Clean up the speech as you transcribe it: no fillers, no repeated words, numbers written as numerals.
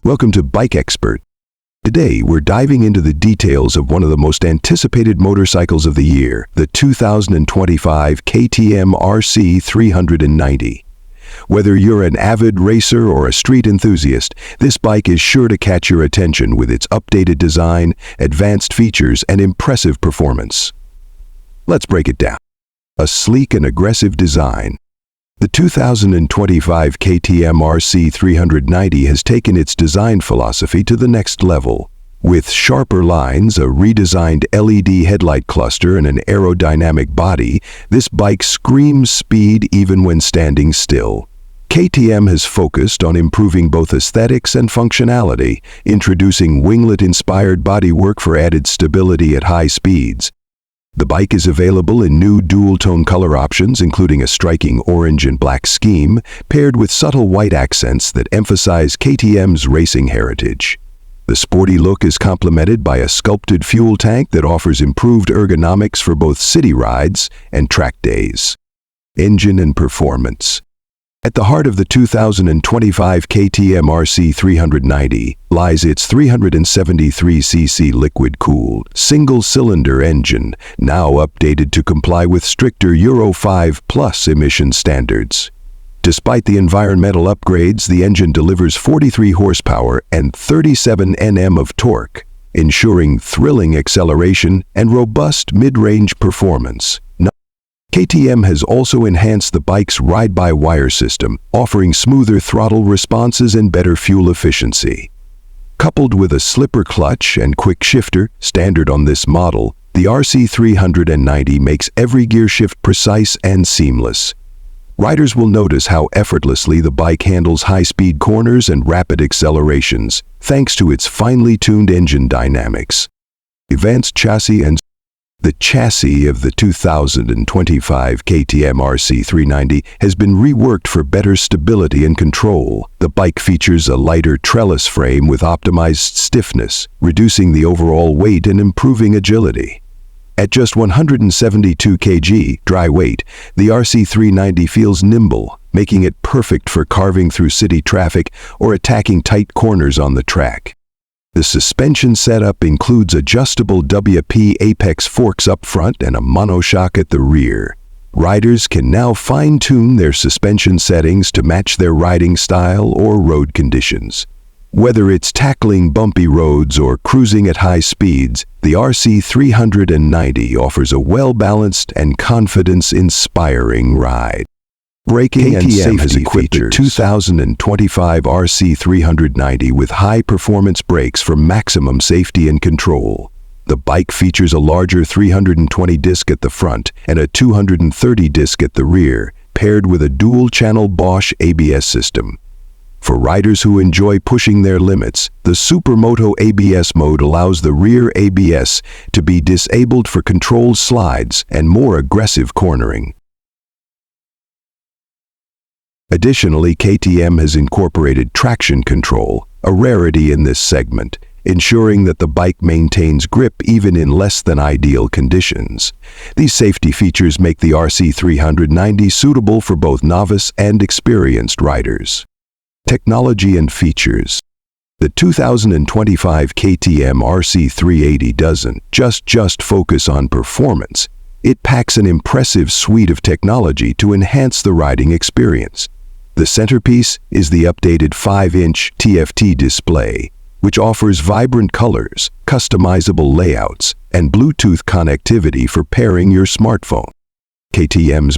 Welcome to Bike Expert. Today, we're diving into the details of one of the most anticipated motorcycles of the year, the 2025 KTM RC 390. Whether you're an avid racer or a street enthusiast, this bike is sure to catch your attention with its updated design, advanced features, and impressive performance. Let's break it down. A sleek and aggressive design. The 2025 KTM RC 390 has taken its design philosophy to the next level. With sharper lines, a redesigned LED headlight cluster, and an aerodynamic body, this bike screams speed even when standing still. KTM has focused on improving both aesthetics and functionality, introducing winglet-inspired bodywork for added stability at high speeds. The bike is available in new dual-tone color options, including a striking orange and black scheme, paired with subtle white accents that emphasize KTM's racing heritage. The sporty look is complemented by a sculpted fuel tank that offers improved ergonomics for both city rides and track days. Engine and performance. At the heart of the 2025 KTM RC 390 lies its 373cc liquid-cooled, single-cylinder engine, now updated to comply with stricter Euro 5+ emission standards. Despite the environmental upgrades, the engine delivers 43 horsepower and 37 Nm of torque, ensuring thrilling acceleration and robust mid-range performance. KTM has also enhanced the bike's ride-by-wire system, offering smoother throttle responses and better fuel efficiency. Coupled with a slipper clutch and quick shifter, standard on this model, the RC 390 makes every gear shift precise and seamless. Riders will notice how effortlessly the bike handles high-speed corners and rapid accelerations, thanks to its finely tuned engine dynamics. Advanced chassis and The chassis of the 2025 KTM RC 390 has been reworked for better stability and control. The bike features a lighter trellis frame with optimized stiffness, reducing the overall weight and improving agility. At just 172 kg dry weight, the RC 390 feels nimble, making it perfect for carving through city traffic or attacking tight corners on the track. The suspension setup includes adjustable WP apex forks up front and a monoshock at the rear. Riders can now fine-tune their suspension settings to match their riding style or road conditions. Whether it's tackling bumpy roads or cruising at high speeds, the RC 390 offers a well-balanced and confidence-inspiring ride. Braking and safety has equipped the 2025 RC 390 with high-performance brakes for maximum safety and control. The bike features a larger 320 disc at the front and a 230 disc at the rear, paired with a dual-channel Bosch ABS system. For riders who enjoy pushing their limits, the Supermoto ABS mode allows the rear ABS to be disabled for controlled slides and more aggressive cornering. Additionally, KTM has incorporated traction control, a rarity in this segment, ensuring that the bike maintains grip even in less than ideal conditions. These safety features make the RC 390 suitable for both novice and experienced riders. Technology and features. The 2025 KTM RC 380 doesn't just focus on performance. It packs an impressive suite of technology to enhance the riding experience. The centerpiece is the updated 5-inch TFT display, which offers vibrant colors, customizable layouts, and Bluetooth connectivity for pairing your smartphone. KTM's